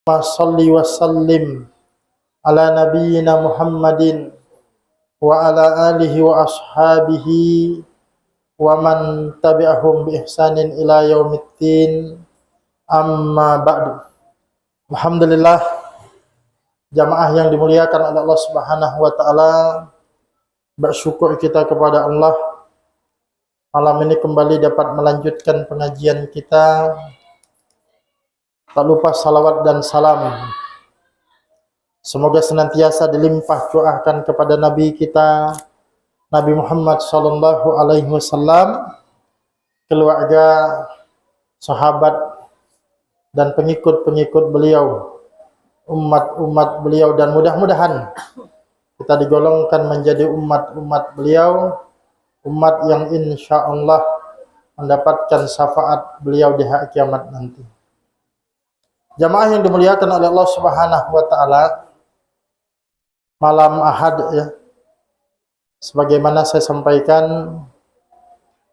Salli wa sallim ala nabiyyina Muhammadin wa ala alihi wa ashabihi wa man tabi'ahum bi ihsanin ila yaumiddin, amma ba'du. Alhamdulillah, jamaah yang dimuliakan oleh Allah Subhanahu wa taala, bersyukur kita kepada Allah malam ini kembali dapat melanjutkan pengajian kita. Tak lupa salawat dan salam semoga senantiasa dilimpah curahkan kepada Nabi kita Nabi Muhammad sallallahu alaihi wasallam, keluarga, sahabat dan pengikut-pengikut beliau, umat-umat beliau, dan mudah-mudahan kita digolongkan menjadi umat-umat beliau, umat yang insyaallah mendapatkan syafaat beliau di hari kiamat nanti. Jamaah yang dimuliakan oleh Allah Subhanahu wa taala, malam Ahad ya. Sebagaimana saya sampaikan,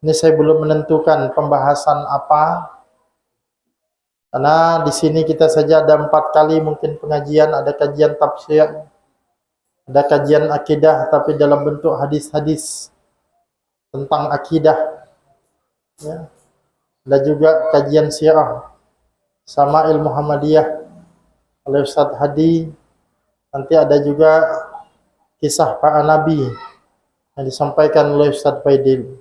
ini saya belum menentukan pembahasan apa. Karena di sini kita saja ada 4 kali mungkin pengajian, ada kajian tafsir, ada kajian akidah tapi dalam bentuk hadis-hadis tentang akidah. Ya. Ada juga kajian sirah Sama'il Muhammadiyah oleh Ustaz Hadi. Nanti ada juga kisah para nabi yang disampaikan oleh Ustaz Faidil.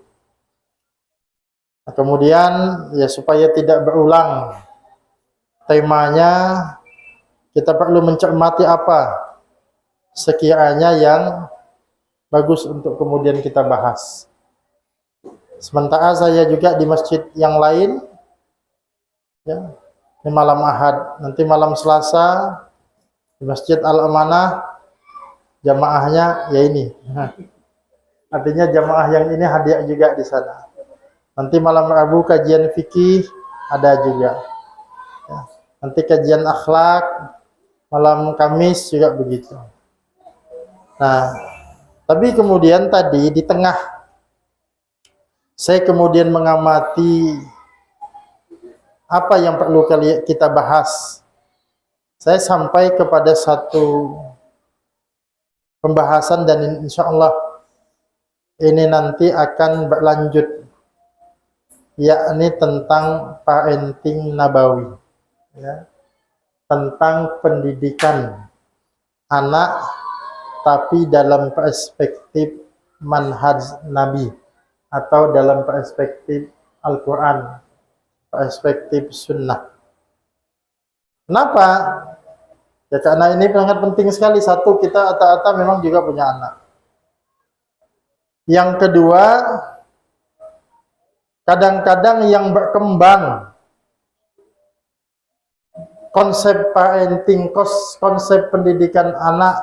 Nah, kemudian ya supaya tidak berulang temanya, kita perlu mencermati apa sekiranya yang bagus untuk kemudian kita bahas. Sementara saya juga di masjid yang lain ya. Ini malam Ahad, nanti malam Selasa di Masjid Al-Amanah jamaahnya ya ini. Artinya jamaah yang ini hadiah juga di sana. Nanti malam Rabu kajian fikih ada juga. Ya. Nanti kajian akhlak malam Kamis juga begitu. Nah, tapi kemudian tadi di tengah saya kemudian mengamati apa yang perlu kita bahas. Saya sampai kepada satu pembahasan dan insya Allah ini nanti akan berlanjut, yakni tentang parenting nabawi, ya. Tentang pendidikan anak tapi dalam perspektif manhaj Nabi atau dalam perspektif Al-Quran, perspektif sunnah. Kenapa? Ya karena ini sangat penting sekali. Satu, kita ata-ata memang juga punya anak. Yang kedua, kadang-kadang yang berkembang konsep parenting, konsep pendidikan anak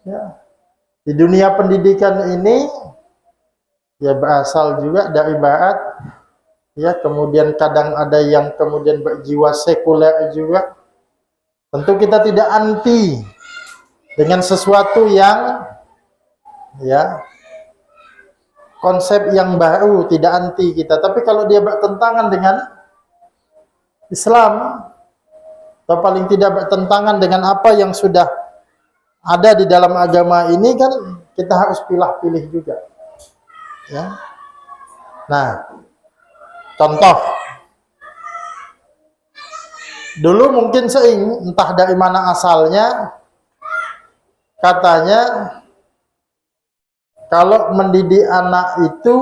ya, di dunia pendidikan ini ya berasal juga dari barat. Ya, kemudian kadang ada yang kemudian berjiwa sekuler juga. Tentu kita tidak anti dengan sesuatu yang ya konsep yang baru, tidak anti kita. Tapi kalau dia bertentangan dengan Islam atau paling tidak bertentangan dengan apa yang sudah ada di dalam agama ini, kan kita harus pilih-pilih juga. Ya. Nah, contoh, dulu mungkin entah dari mana asalnya, katanya kalau mendidik anak itu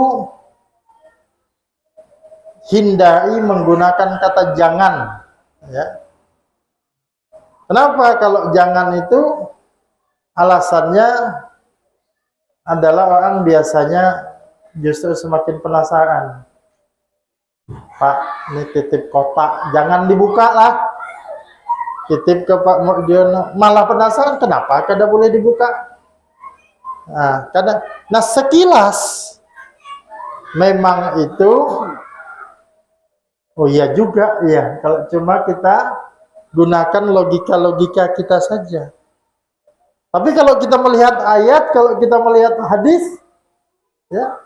hindari menggunakan kata jangan. Ya. Kenapa kalau jangan itu? Alasannya adalah orang biasanya justru semakin penasaran. Pak, ini titip kotak, jangan dibuka lah. Titip ke Pak Mordiono, malah penasaran kenapa kada boleh dibuka. Nah, sekilas memang itu, oh iya juga ya, kalau cuma kita gunakan logika-logika kita saja. Tapi kalau kita melihat ayat, kalau kita melihat hadis, ya,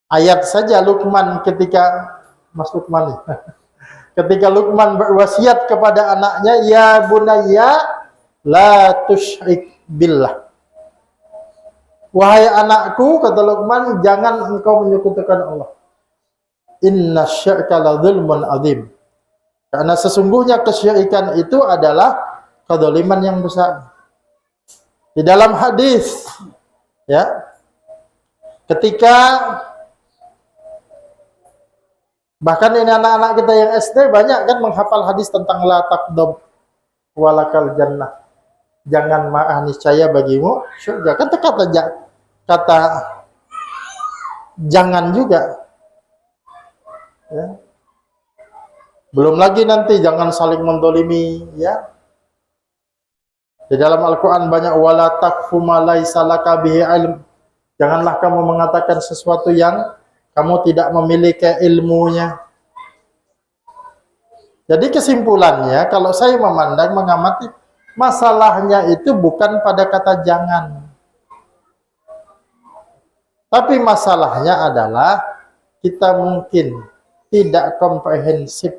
ayat saja Luqman ketika Mas Luqman Ketika Luqman berwasiat kepada anaknya, ya bunayya la tusyrik billah. Wahai anakku, kata Luqman, jangan engkau menyekutukan Allah. Inna syirka la dzulmun adzim. Karena sesungguhnya kesyirikan itu adalah kedzaliman yang besar. Di dalam hadis, ya, ketika bahkan ini anak-anak kita yang SD banyak kan menghafal hadis tentang la taqdab walakal jannah. Jangan marah, niscaya bagimu surga. Kan kata jangan juga. Ya. Belum lagi nanti jangan saling mendolimi, ya. Di dalam Al-Quran banyak wala taqfu ma laisa laka bihi ilm. Janganlah kamu mengatakan sesuatu yang kamu tidak memiliki ilmunya. Jadi kesimpulannya, kalau saya memandang, mengamati, masalahnya itu bukan pada kata jangan. Tapi masalahnya adalah kita mungkin tidak komprehensif,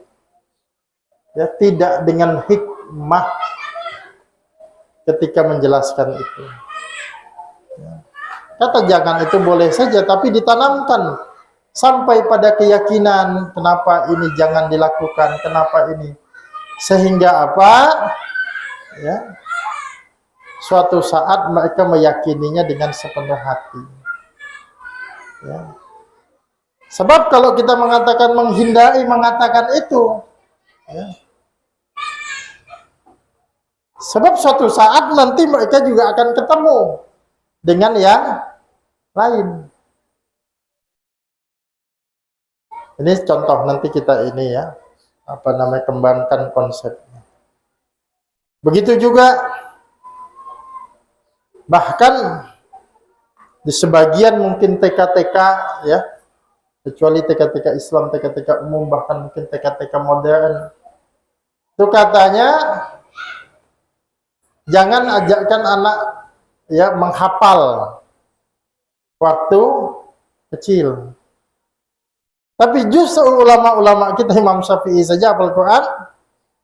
ya, tidak dengan hikmah ketika menjelaskan itu. Kata jangan itu boleh saja, tapi ditanamkan sampai pada keyakinan kenapa ini jangan dilakukan, kenapa ini, sehingga apa? Ya, suatu saat mereka meyakininya dengan sepenuh hati. Ya. Sebab kalau kita mengatakan menghindari mengatakan itu, ya, sebab suatu saat nanti mereka juga akan ketemu dengan yang lain. Ini contoh, nanti kita ini ya, apa namanya, kembangkan konsepnya. Begitu juga bahkan di sebagian mungkin TK-TK, ya, kecuali TK-TK Islam, TK-TK umum, bahkan mungkin TK-TK modern, itu katanya jangan ajarkan anak, ya, menghafal waktu kecil. Tapi justru ulama-ulama kita, Imam Syafi'i saja hafal Quran,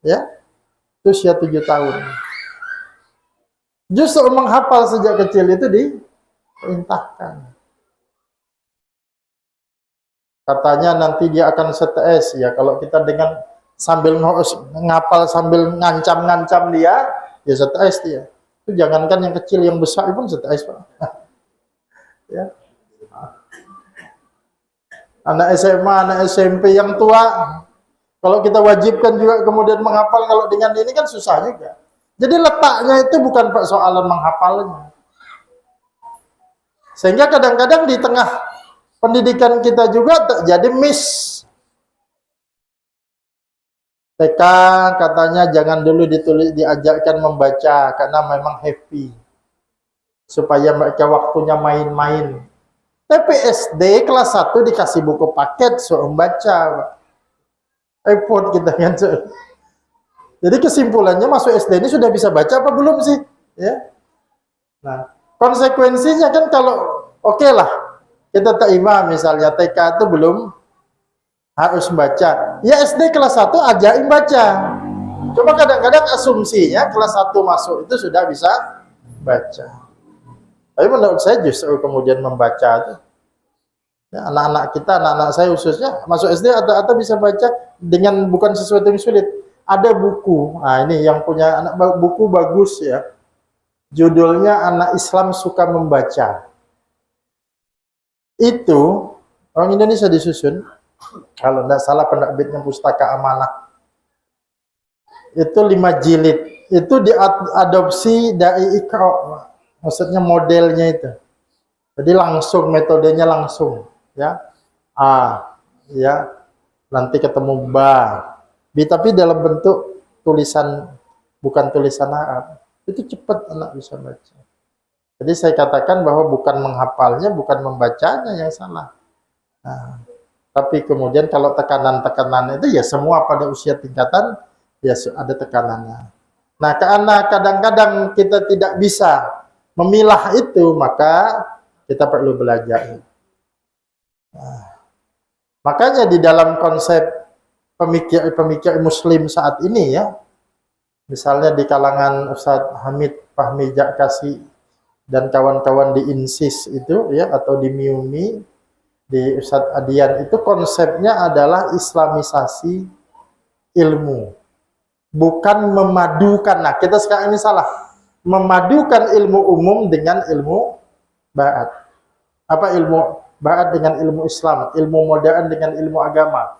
ya, usia 7 tahun. Justru menghafal sejak kecil itu diperintahkan. Katanya nanti dia akan stres, ya, kalau kita dengan sambil ngapal sambil ngancam-ngancam dia, ya stres dia. Itu jangankan yang kecil, yang besar pun stres, Pak. Ya. Anak SMA, anak SMP yang tua, kalau kita wajibkan juga kemudian menghafal, kalau dengan ini kan susah juga. Jadi letaknya itu bukan persoalan menghafalnya. Sehingga kadang-kadang di tengah pendidikan kita juga terjadi miss. TK katanya jangan dulu diajarkan membaca karena memang happy, supaya mereka waktunya main-main. Tapi SD kelas 1 dikasih buku paket suruh baca, repot kita kan. Jadi kesimpulannya masuk SD ini sudah bisa baca apa belum sih? Ya. Nah, konsekuensinya kan kalau oke lah kita terima misalnya TK itu belum harus baca, ya SD kelas 1 ajarin baca. Coba kadang-kadang asumsinya kelas 1 masuk itu sudah bisa baca. Tapi menurut saya justru kemudian membaca itu, ya, anak-anak kita, anak-anak saya khususnya masuk SD atau bisa baca dengan bukan sesuatu yang sulit. Ada buku, nah ini yang punya anak, buku bagus ya, judulnya Anak Islam Suka Membaca. Itu orang Indonesia disusun, kalau tidak salah penerbitnya Pustaka Amanah. Itu 5 jilid, itu diadopsi dari Iqra, maksudnya modelnya itu. Jadi langsung, metodenya langsung, ya. A, ya, nanti ketemu ba, B, tapi dalam bentuk tulisan, bukan tulisan Arab. Itu cepat anak bisa baca. Jadi saya katakan bahwa bukan menghafalnya, bukan membacanya yang salah. Nah, tapi kemudian kalau tekanan-tekanan itu ya semua pada usia tingkatan ya ada tekanannya. Nah, karena kadang-kadang kita tidak bisa memilah itu, maka kita perlu belajar. Nah, makanya di dalam konsep pemikir Muslim saat ini ya, misalnya di kalangan Ustadz Hamid Fahmi Jakasi dan kawan-kawan di INSIS itu ya, atau di MIUMI, di Ustadz Adian, itu konsepnya adalah islamisasi ilmu, bukan memadukan. Nah, kita sekarang ini salah, memadukan ilmu umum dengan ilmu barat. Apa ilmu barat dengan ilmu Islam, ilmu modern dengan ilmu agama.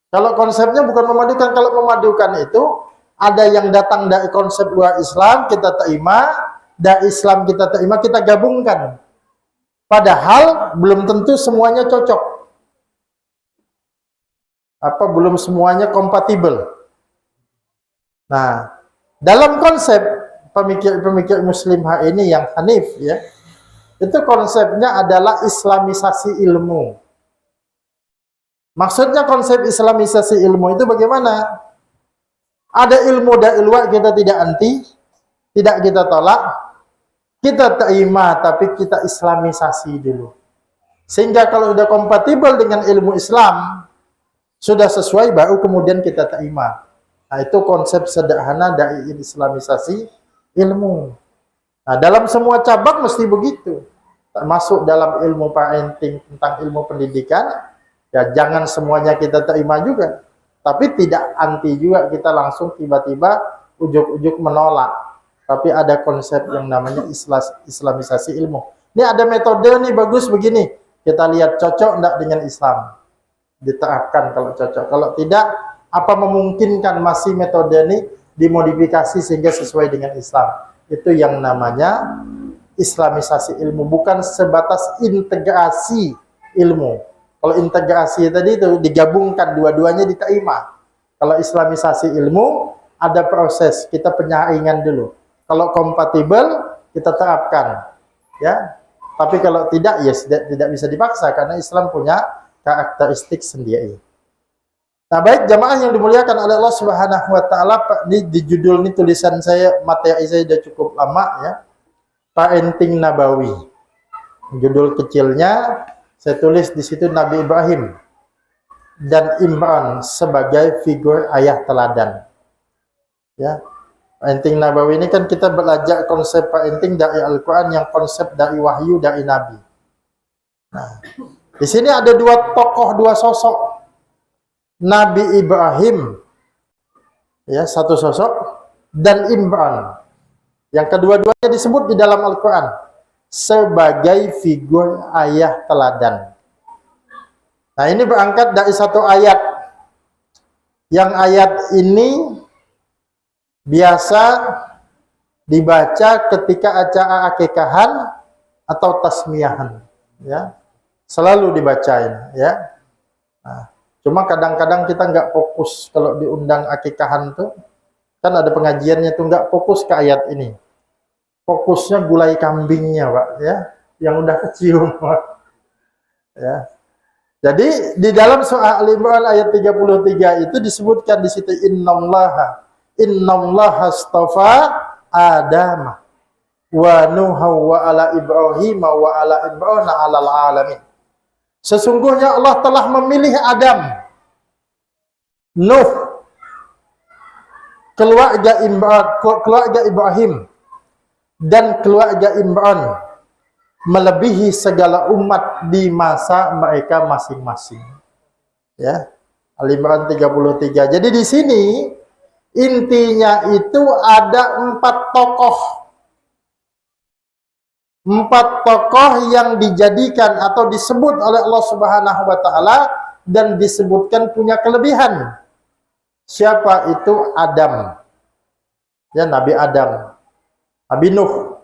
Kalau konsepnya bukan memadukan. Kalau memadukan itu ada yang datang dari konsep luar Islam, kita terima, dari Islam kita terima, kita gabungkan. Padahal belum tentu semuanya cocok. Belum semuanya kompatibel. Nah, dalam konsep pemikir Muslim hari ini yang Hanif ya, itu konsepnya adalah islamisasi ilmu. Maksudnya konsep islamisasi ilmu itu bagaimana? Ada ilmu dari luar kita tidak anti, tidak kita tolak, kita terima, tapi kita islamisasi dulu. Sehingga kalau sudah kompatibel dengan ilmu Islam, sudah sesuai, baru kemudian kita terima. Nah, itu konsep sederhana dari islamisasi ilmu. Nah, dalam semua cabang mesti begitu. Termasuk dalam ilmu parenting, tentang ilmu pendidikan, ya jangan semuanya kita terima juga. Tapi tidak anti juga kita langsung tiba-tiba ujuk-ujuk menolak. Tapi ada konsep yang namanya islamisasi ilmu. Ini ada metode nih bagus begini. Kita lihat cocok enggak dengan Islam. Diterapkan kalau cocok. Kalau tidak, apa memungkinkan masih metode ini dimodifikasi sehingga sesuai dengan Islam. Itu yang namanya islamisasi ilmu, bukan sebatas integrasi ilmu. Kalau integrasi tadi itu digabungkan, dua-duanya diterima. Kalau islamisasi ilmu, ada proses, kita penyaringan dulu. Kalau kompatibel, kita terapkan. Ya. Tapi kalau tidak, ya tidak bisa dipaksa, karena Islam punya karakteristik sendiri. Nah, baik jamaah yang dimuliakan oleh Allah Subhanahu wa taala, di judul ini tulisan saya, materi saya sudah cukup lama ya. Parenting Nabawi. Judul kecilnya saya tulis di situ Nabi Ibrahim dan Imran sebagai figur ayah teladan. Ya. Parenting Nabawi ini kan kita belajar konsep parenting dari Al-Qur'an, yang konsep dari wahyu dari Nabi. Nah, di sini ada dua tokoh, dua sosok. Nabi Ibrahim, ya, satu sosok, dan Imran, yang kedua-duanya disebut di dalam Al-Quran sebagai figur ayah teladan. Nah, ini berangkat dari satu ayat, yang ayat ini biasa dibaca ketika acara akikahan atau tasmiyahan, ya, selalu dibacain, ya. Nah, cuma kadang-kadang kita nggak fokus kalau diundang akikahan tuh, kan ada pengajiannya tuh nggak fokus ke ayat ini. Fokusnya gulai kambingnya, Pak, ya, yang udah kecium, Pak. Ya. Jadi di dalam surah Al-Imran ayat 33 itu disebutkan di situ innallaha astafa Adam wa Nuha wa ala Ibrahim wa ala Imran alal alamin. Sesungguhnya Allah telah memilih Adam, Nuh, keluarga Ibrahim, dan keluarga Imran melebihi segala umat di masa mereka masing-masing. Ya, Al-Imran 33. Jadi di sini intinya itu ada 4 tokoh. 4 tokoh yang dijadikan atau disebut oleh Allah Subhanahu wa taala dan disebutkan punya kelebihan. Siapa itu? Adam. Ya, Nabi Adam, Nabi Nuh,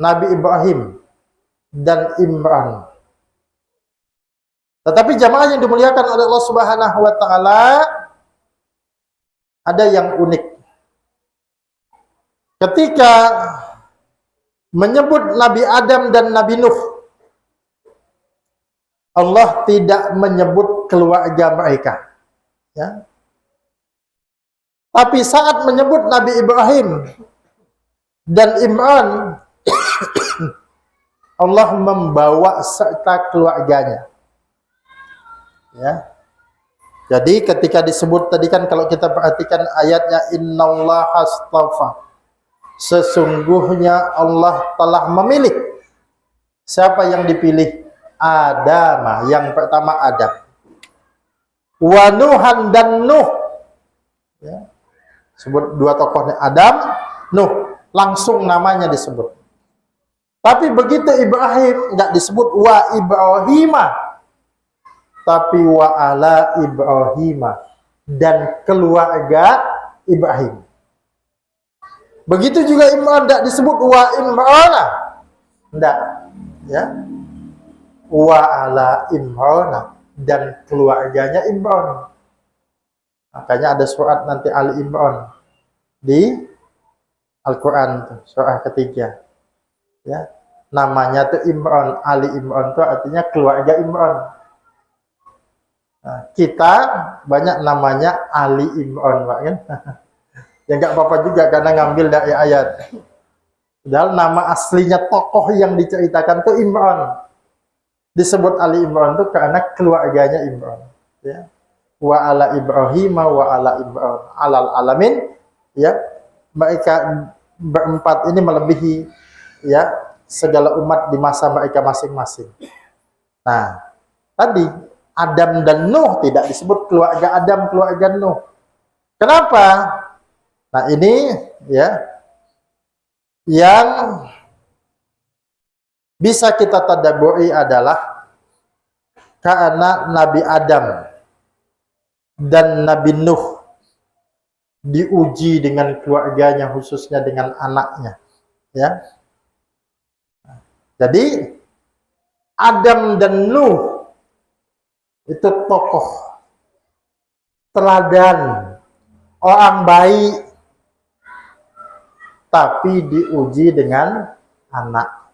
Nabi Ibrahim, dan Imran. Tetapi jamaah yang dimuliakan oleh Allah Subhanahu wa taala, ada yang unik. Ketika menyebut Nabi Adam dan Nabi Nuh, Allah tidak menyebut keluarga mereka. Ya. Tapi saat menyebut Nabi Ibrahim dan Imran, Allah membawa serta keluarganya. Ya. Jadi ketika disebut tadi kan, kalau kita perhatikan ayatnya, innallaha astafa, sesungguhnya Allah telah memilih. Siapa yang dipilih? Adam, yang pertama Adam. Wa Nuhan, dan Nuh. Ya. Sebut dua tokohnya, Adam, Nuh, langsung namanya disebut. Tapi begitu Ibrahim, nggak disebut wa Ibrahimah, tapi wa ala Ibrahimah, dan keluarga Ibrahim. Begitu juga Imran, tidak disebut wa Imrana, tidak, ya, wa ala Imrana, dan keluarganya Imran. Makanya ada surat nanti Ali Imran di Al-Quran, surah ketiga, ya, namanya tuh Imran. Ali Imran itu artinya keluarga Imran. Nah, kita banyak namanya Ali Imran, Pak, kan? Ya nggak apa-apa juga karena ngambil dari ayat. Padahal nama aslinya tokoh yang diceritakan tuh Imran. Disebut Ali Imran itu karena keluarganya Imran. Ya. Wa ala Ibrahim wa ala Imran alal alamin. Ya, mereka berempat ini melebihi, ya, segala umat di masa mereka masing-masing. Nah, tadi Adam dan Nuh tidak disebut keluarga Adam, keluarga Nuh. Kenapa? Nah, ini ya yang bisa kita tadabburi adalah karena Nabi Adam dan Nabi Nuh diuji dengan keluarganya, khususnya dengan anaknya, ya. Jadi Adam dan Nuh itu tokoh teladan, orang baik, tapi diuji dengan anak.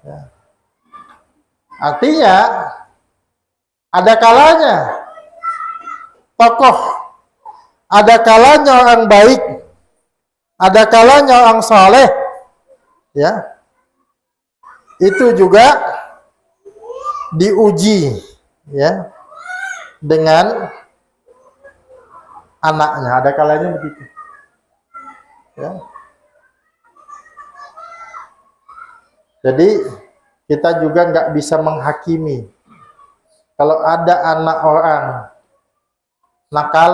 Ya. Artinya ada kalanya tokoh, ada kalanya orang baik, ada kalanya orang saleh, ya, itu juga diuji, ya, dengan anaknya. Ada kalanya begitu, ya. Jadi kita juga nggak bisa menghakimi. Kalau ada anak orang nakal,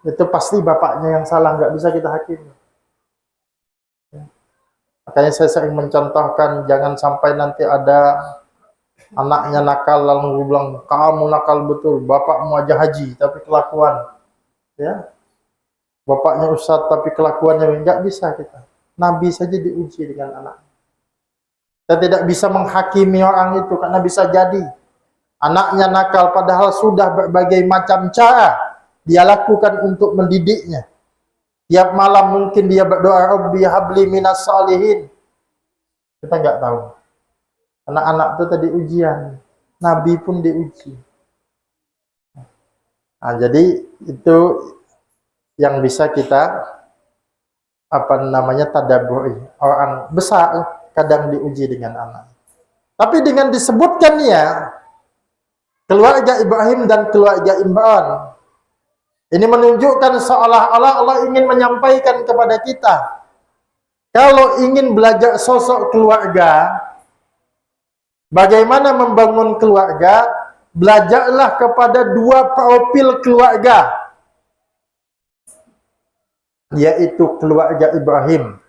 itu pasti bapaknya yang salah, nggak bisa kita hakimi. Makanya saya sering mencontohkan, jangan sampai nanti ada anaknya nakal lalu bilang kamu nakal betul, bapakmu aja haji tapi kelakuan, ya, bapaknya ustadz tapi kelakuannya nggak bisa kita. Nabi saja diuji dengan anak. Kita tidak bisa menghakimi orang itu karena bisa jadi anaknya nakal padahal sudah berbagai macam cara dia lakukan untuk mendidiknya. Tiap malam mungkin dia berdoa, Rabbi habli minas salihin. Kita nggak tahu. Karena anak itu tadi ujian. Nabi pun diuji. Nah, jadi itu yang bisa kita tadabburi. Orang besar kadang diuji dengan anak. Tapi dengan disebutkannya keluarga Ibrahim dan keluarga Imran, ini menunjukkan seolah-olah Allah ingin menyampaikan kepada kita, kalau ingin belajar sosok keluarga, bagaimana membangun keluarga, belajarlah kepada dua profil keluarga, yaitu keluarga Ibrahim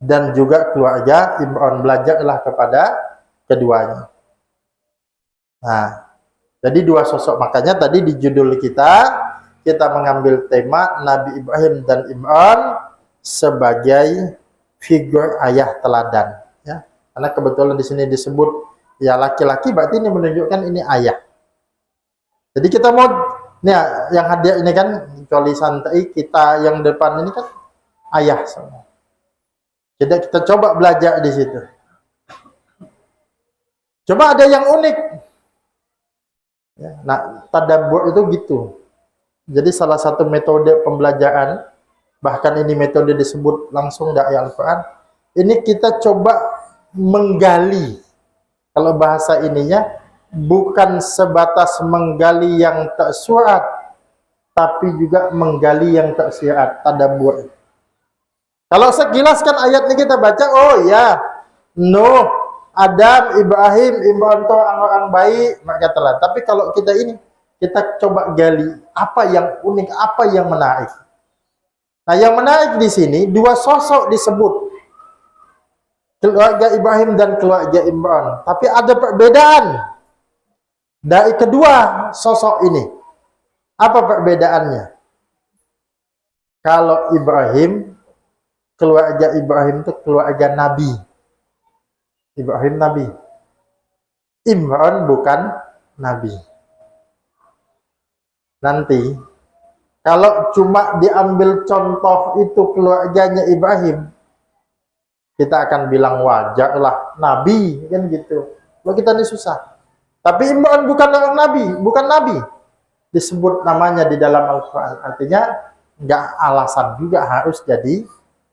dan juga keluarga Imran. Belajarlah kepada keduanya. Nah, jadi dua sosok. Makanya tadi di judul kita mengambil tema Nabi Ibrahim dan Imran sebagai figur ayah teladan. Ya, karena kebetulan di sini disebut ya laki-laki, berarti ini menunjukkan ini ayah. Jadi kita mau, nih yang hadir ini kan kecuali santai, kita yang depan ini kan ayah semua. Jadi kita coba belajar di situ. Coba ada yang unik. Ya, nah, tadabbur itu gitu. Jadi salah satu metode pembelajaran, bahkan ini metode disebut langsung dari Al-Quran, ini kita coba menggali, kalau bahasa ininya, bukan sebatas menggali yang tak suat, tapi juga menggali yang tak siat, tadabbur. Kalau sekilas kan ayat ini kita baca, oh ya, Nuh, Adam, Ibrahim, Imran itu orang-orang baik, maka telah. Tapi kalau kita ini, kita coba gali apa yang unik, apa yang menarik. Nah, yang menarik di sini dua sosok disebut, keluarga Ibrahim dan keluarga Imran. Tapi ada perbedaan dari kedua sosok ini. Apa perbedaannya? Kalau Ibrahim, keluarga Ibrahim itu keluarga Nabi. Ibrahim Nabi. Imran bukan Nabi. Nanti, kalau cuma diambil contoh itu keluarganya Ibrahim, kita akan bilang wajar lah, Nabi, kan gitu. Kalau kita ini susah. Tapi Imran bukan orang Nabi, bukan Nabi. Disebut namanya di dalam Al-Quran. Artinya, nggak alasan juga harus jadi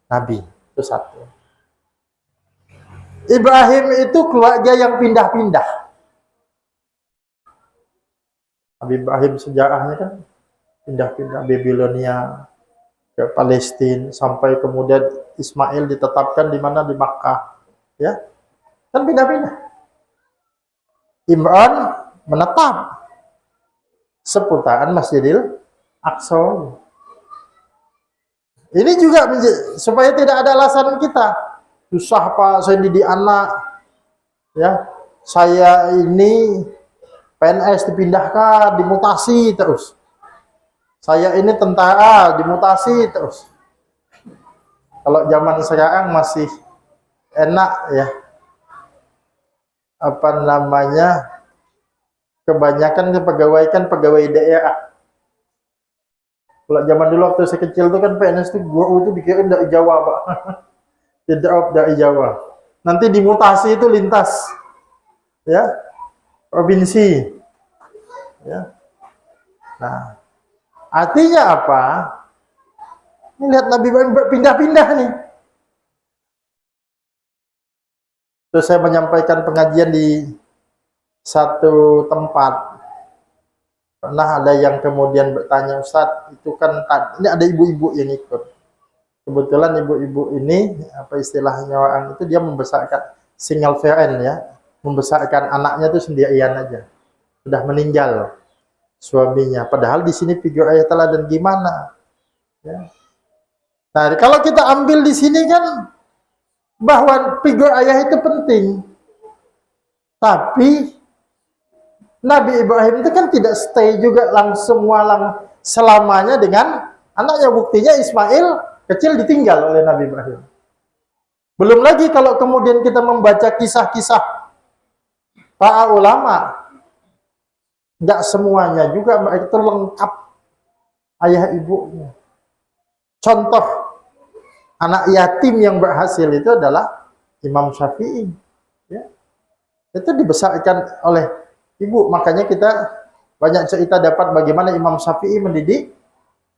Nabi. Itu satu. Ibrahim itu keluarga yang pindah-pindah. Nabi Ibrahim sejarahnya kan pindah-pindah Babilonia ke Palestina sampai kemudian Ismail ditetapkan di mana, di Makkah, ya kan pindah-pindah. Imran menetap seputaran Masjidil Aqsa. Ini juga supaya tidak ada alasan kita susah Pak, saya didik anak, ya saya ini PNS dipindahkan, dimutasi terus. Saya ini tentara, dimutasi terus. Kalau zaman sekarang masih enak ya. Apa namanya? Kebanyakan pegawai daerah. Kalau zaman dulu waktu saya kecil itu kan PNS itu guru itu dikirim dari Jawa, Pak. Tidak dari Jawa. Nanti dimutasi itu lintas. Ya. Provinsi. Ya. Nah, artinya apa? Ini lihat Nabi Ibrahim berpindah-pindah nih. Terus saya menyampaikan pengajian di satu tempat. Pernah ada yang kemudian bertanya, Ustadz, itu kan ini ada ibu-ibu yang ikut. Kebetulan ibu-ibu ini, apa istilahnya orang itu, dia membesarkan single parent ya. Membesarkan anaknya itu sendirian aja. Sudah meninggal suaminya. Padahal di sini figur ayat teladan gimana? Ya. Nah, kalau kita ambil di sini kan bahwa figur ayah itu penting. Tapi Nabi Ibrahim itu kan tidak stay juga langsung selamanya dengan anaknya. Buktinya Ismail kecil ditinggal oleh Nabi Ibrahim. Belum lagi kalau kemudian kita membaca kisah-kisah para ulama, nggak semuanya juga itu lengkap ayah ibunya. Contoh anak yatim yang berhasil itu adalah Imam Syafi'i. Ya. Itu dibesarkan oleh ibu. Makanya kita banyak cerita dapat bagaimana Imam Syafi'i mendidik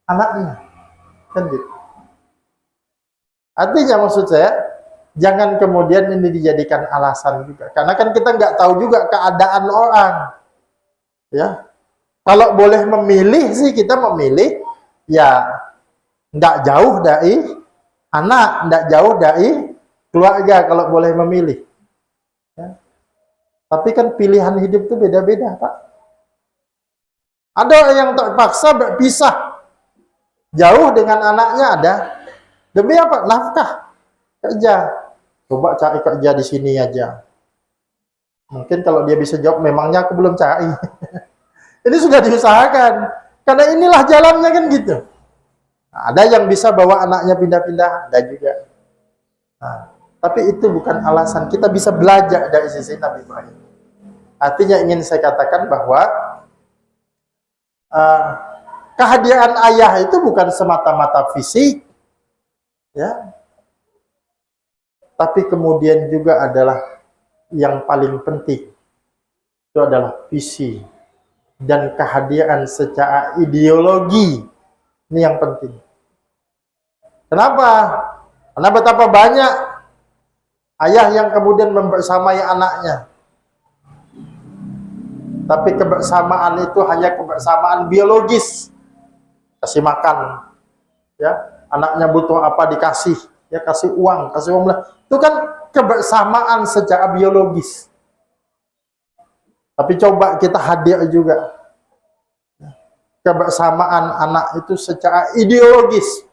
anaknya. Kan gitu. Artinya maksud saya, jangan kemudian ini dijadikan alasan juga. Karena kan kita nggak tahu juga keadaan orang. Ya, kalau boleh memilih sih kita memilih ya nggak jauh dari anak, nggak jauh dari keluarga kalau boleh memilih. Ya. Tapi kan pilihan hidup itu beda-beda, Pak. Ada yang terpaksa berpisah jauh dengan anaknya, ada demi apa? Nafkah, kerja. Coba cari kerja di sini aja. Mungkin kalau dia bisa jawab, memangnya aku belum cari. Ini sudah diusahakan. Karena inilah jalannya kan gitu. Nah, ada yang bisa bawa anaknya pindah-pindah, ada juga. Nah, tapi itu bukan alasan. Kita bisa belajar dari sisi Nabi Ibrahim. Artinya ingin saya katakan bahwa kehadiran ayah itu bukan semata-mata fisik. Ya. Tapi kemudian juga adalah yang paling penting. Itu adalah visi dan kehadiran secara ideologi. Ini yang penting. Kenapa? Karena betapa banyak ayah yang kemudian membersamai anaknya. Tapi kebersamaan itu hanya kebersamaan biologis. Kasih makan, ya, anaknya butuh apa dikasih, ya, kasih uang itu kan kebersamaan secara biologis. Tapi coba kita hadir juga kebersamaan anak itu secara ideologis.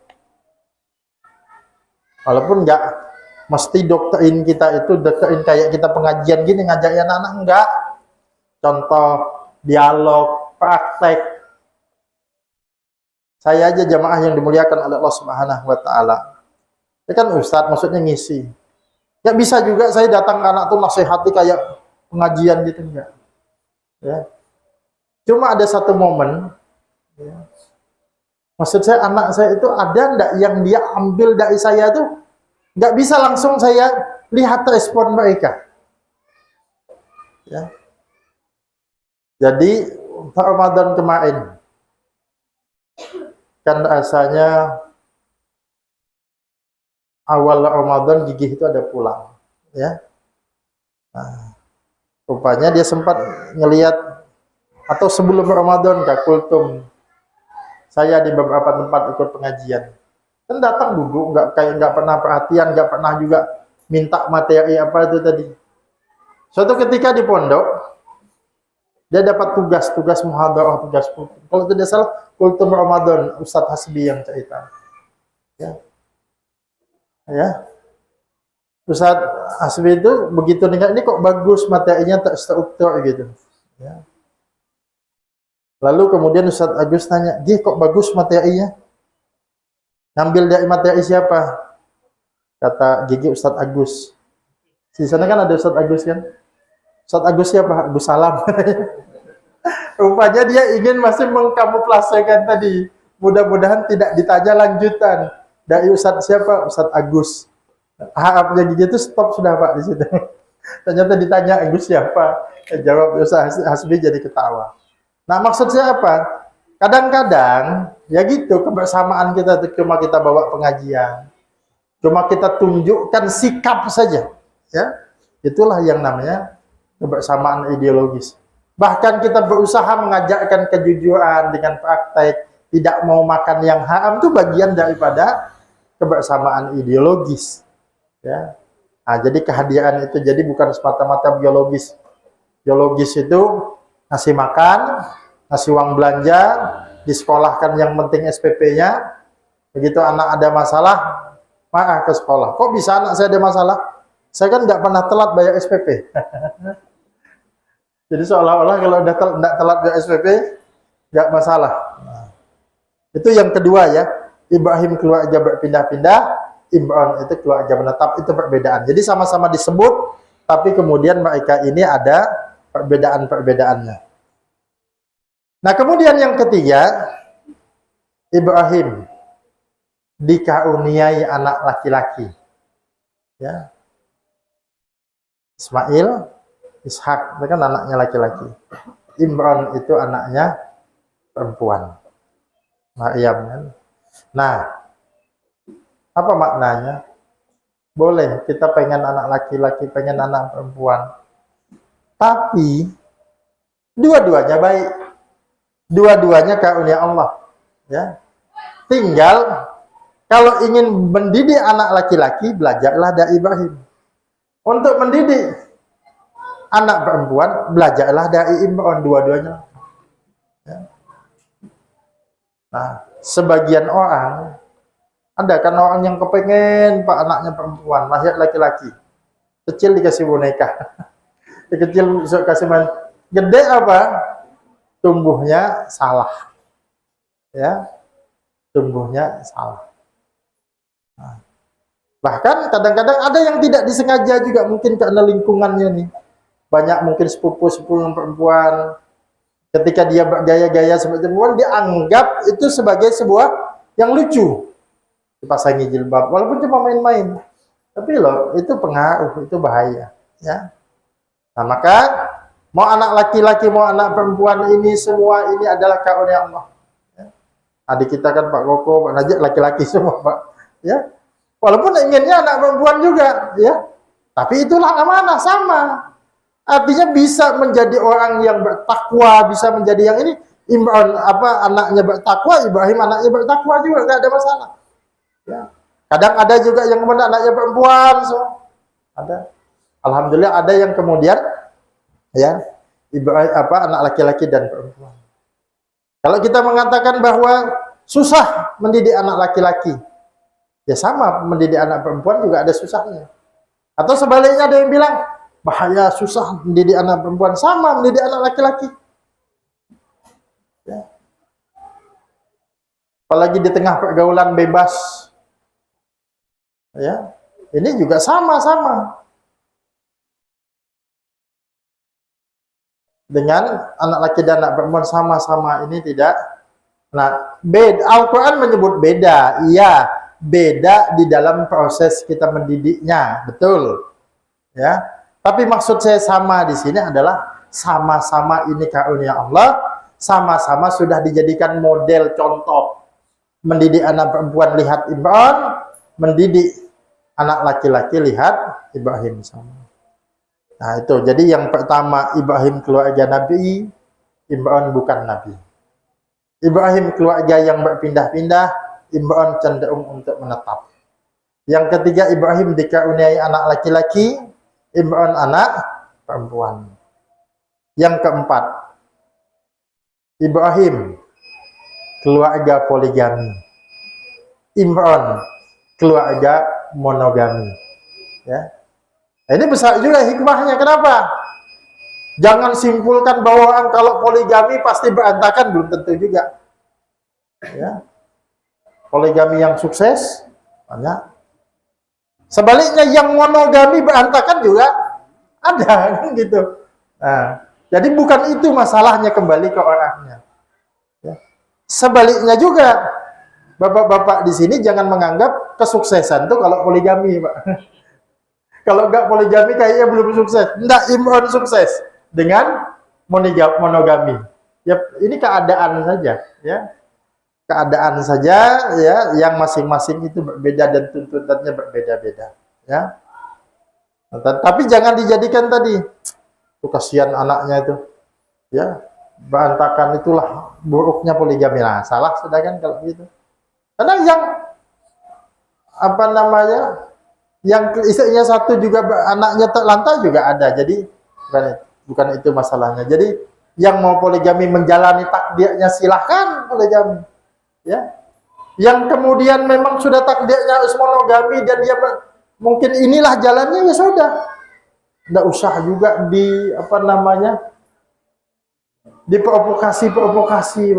Walaupun enggak mesti doktrin kita itu doktrin kayak kita pengajian gini ngajarin anak-anak, enggak. Contoh, dialog, praktek. Saya aja jamaah yang dimuliakan oleh Allah Subhanahu wa taala. Ya kan Ustadz, maksudnya ngisi. Ya bisa juga saya datang ke anak tuh nasihati kayak pengajian gitu, enggak. Ya. Cuma ada satu momen, ya. Maksud saya anak saya itu ada enggak yang dia ambil dari saya tuh enggak bisa langsung saya lihat respon mereka. Ya. Jadi Ramadan kemarin kan rasanya awal Ramadan Gigih itu ada pulang, ya. Nah, rupanya dia sempat ngelihat atau sebelum Ramadan Kak Kultum saya di beberapa tempat ikut pengajian. Kan datang duduk nggak pernah perhatian, nggak pernah juga minta materi apa itu tadi. Suatu ketika di pondok dia dapat tugas muhadharah, tugas kultum. Kalau tidak salah kultum Ramadan, Ustadz Hasbi yang cerita. Ya. Ya. Ustadz Hasbi itu begitu dengar ini kok bagus materinya terstruktur gitu. Ya. Lalu kemudian Ustadz Agus tanya, "Dia kok bagus materinya? Ngambil dari materi siapa?" Kata Gigi Ustadz Agus. Di sana kan ada Ustadz Agus kan? Ustadz Agus siapa? Agus Salam. Rupanya dia ingin masih mengkamuflasekan tadi. Mudah-mudahan tidak ditanya lanjutan. Dari Ustadz siapa? Ustadz Agus. Harapnya Gigi itu stop sudah Pak di situ. Ternyata ditanya Agus siapa? Jawab Ustadz Hasbi jadi ketawa. Nah maksud saya apa? Kadang-kadang ya gitu kebersamaan kita itu cuma kita bawa pengajian. Cuma kita tunjukkan sikap saja. Ya, itulah yang namanya kebersamaan ideologis. Bahkan kita berusaha mengajarkan kejujuran dengan praktek, tidak mau makan yang haram itu bagian daripada kebersamaan ideologis. Ya. Nah, jadi kehadiran itu jadi bukan semata-mata biologis. Biologis itu ngasih makan, ngasih uang belanja, disekolahkan yang penting SPP-nya. Begitu anak ada masalah, maaf ke sekolah. Kok bisa anak saya ada masalah? Saya kan nggak pernah telat bayar SPP. Jadi seolah-olah kalau udah tidak telat bayar SPP, nggak masalah. Nah, itu yang kedua ya. Ibrahim keluarga berpindah-pindah, Imran itu keluarga menetap, itu perbedaan. Jadi sama-sama disebut, tapi kemudian mereka ini ada perbedaan-perbedaannya. Nah kemudian yang ketiga, Ibrahim dikaruniai anak laki-laki. Ya. Ismail, Ishak, itu kan anaknya laki-laki. Imran itu anaknya perempuan. Maryam kan. Nah, apa maknanya? Boleh kita pengen anak laki-laki, pengen anak perempuan. Tapi dua-duanya baik. Dua-duanya karunia Allah. Ya. Tinggal kalau ingin mendidik anak laki-laki, belajarlah dari Ibrahim. Untuk mendidik anak perempuan, belajarlah dari Imran, dua-duanya. Ya. Nah, sebagian orang, ada kan orang yang kepengen pak anaknya perempuan, lahir laki-laki. Kecil dikasih boneka. Kecil kasih main. Gede apa? Tumbuhnya salah. Ya. Tumbuhnya salah. Nah. Bahkan kadang-kadang ada yang tidak disengaja juga, mungkin karena lingkungannya nih. Banyak mungkin sepupu-sepupu perempuan, ketika dia bergaya-gaya seperti perempuan, dia anggap itu sebagai sebuah yang lucu. Dipasangi jilbab, walaupun cuma main-main. Tapi loh, itu pengaruh, itu bahaya. Ya. Nah maka, mau anak laki-laki, mau anak perempuan ini, semua ini adalah karunia Allah. Ya. Adik kita kan Pak Koko, Pak Najib, laki-laki semua Pak. Ya. Walaupun inginnya anak perempuan juga, ya. Tapi itulah amanah sama. Artinya bisa menjadi orang yang bertakwa, bisa menjadi yang ini. Imran anaknya bertakwa, Ibrahim anaknya bertakwa juga, nggak ada masalah. Ya. Kadang ada juga yang kemudian anaknya perempuan, so. Ada. Alhamdulillah ada yang kemudian ya Ibrahim anak laki-laki dan perempuan. Kalau kita mengatakan bahwa susah mendidik anak laki-laki, ya sama mendidik anak perempuan juga ada susahnya. Atau sebaliknya ada yang bilang bahaya susah mendidik anak perempuan, sama mendidik anak laki-laki. Ya. Apalagi di tengah pergaulan bebas, ya ini juga sama-sama dengan anak laki dan anak perempuan, sama-sama ini tidak. Nah, Al-Quran menyebut beda, iya beda di dalam proses kita mendidiknya, betul, ya. Tapi maksud saya sama di sini adalah sama-sama ini karunia Allah, sama-sama sudah dijadikan model contoh. Mendidik anak perempuan lihat Imran, mendidik anak laki-laki lihat Ibrahim sama. Nah itu, jadi yang pertama Ibrahim keluarga Nabi, Imran bukan Nabi. Ibrahim keluarga yang berpindah-pindah, Imran cenderung untuk menetap. Yang ketiga Ibrahim dikaruniai anak laki-laki, Imran anak perempuan. Yang keempat, Ibrahim keluarga poligami, Imran keluarga monogami. Ya. Nah, ini besar juga hikmahnya. Kenapa? Jangan simpulkan bahwa kalau poligami pasti berantakan, belum tentu juga. Ya. Poligami yang sukses banyak. Sebaliknya yang monogami berantakan juga ada, gitu. Nah, jadi bukan itu masalahnya, kembali ke orangnya. Ya. Sebaliknya juga, bapak-bapak di sini jangan menganggap kesuksesan itu kalau poligami, Pak. Kalau enggak poligami kayaknya belum sukses. Enggak, Imran sukses dengan monogami. Ya, ini keadaan saja, ya. Keadaan saja, ya, yang masing-masing itu berbeda dan tuntutannya berbeda-beda, ya. Tapi jangan dijadikan tadi, tuh kasihan anaknya itu, ya, berantakan, itulah buruknya poligami. Nah, salah sudah kan kalau gitu. Karena yang yang istrinya satu juga anaknya terlantar juga ada. Jadi bukan itu masalahnya. Jadi yang mau poligami menjalani takdirnya silahkan poligami, ya. Yang kemudian memang sudah takdirnya harus monogami dan dia mungkin inilah jalannya, ya sudah. Nggak usah juga diprovokasi.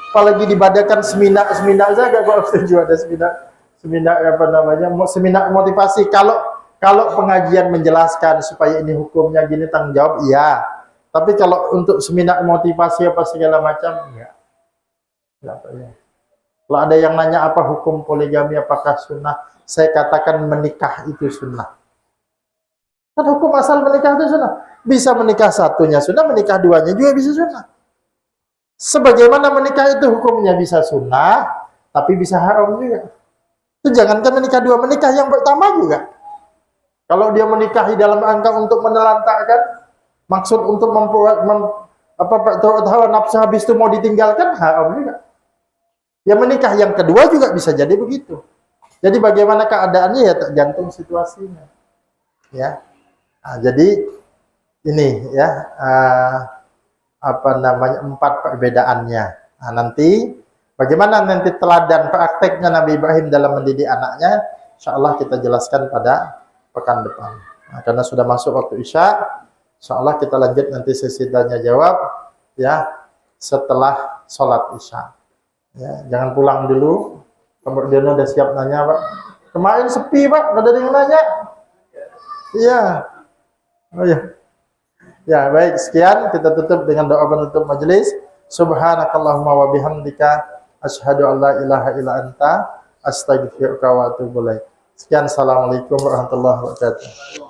Apalagi dibadakan seminar saja, gak setuju ada seminar motivasi. Kalau pengajian menjelaskan supaya ini hukumnya gini, tanggung jawab, iya. Tapi kalau untuk seminar motivasi apa segala macam, enggak. Kalau ada yang nanya apa hukum poligami, apakah sunnah, saya katakan menikah itu sunnah. Kan hukum asal menikah itu sunnah. Bisa menikah satunya sunnah, menikah duanya juga bisa sunnah. Sebagaimana menikah itu hukumnya bisa sunnah, tapi bisa haram juga. Itu jangankan menikah dua, menikah yang pertama juga. Kalau dia menikahi dalam rangka untuk menelantarkan, maksud untuk perturut hawa nafsu, habis itu mau ditinggalkan, haram juga. Ya, menikah yang kedua juga bisa jadi begitu. Jadi bagaimana keadaannya ya tergantung situasinya. Ya. Nah, jadi ini ya 4 perbedaannya. Nah, nanti bagaimana nanti teladan prakteknya Nabi Ibrahim dalam mendidik anaknya, insyaallah kita jelaskan pada pekan depan. Nah, karena sudah masuk waktu Isya, insyaallah kita lanjut nanti sesi tanya jawab ya setelah sholat Isya. Ya, jangan pulang dulu. Kemudian udah siap nanya, Pak. Kemarin sepi, Pak, nggak ada yang nanya. Iya. Oh ya. Ya, baik, sekian kita tutup dengan doa penutup majelis. Subhanakallahumma wa bihamdika asyhadu an la ilaha illa anta astaghfiruka wa atubu ilaik. Sekian, assalamualaikum warahmatullahi wabarakatuh.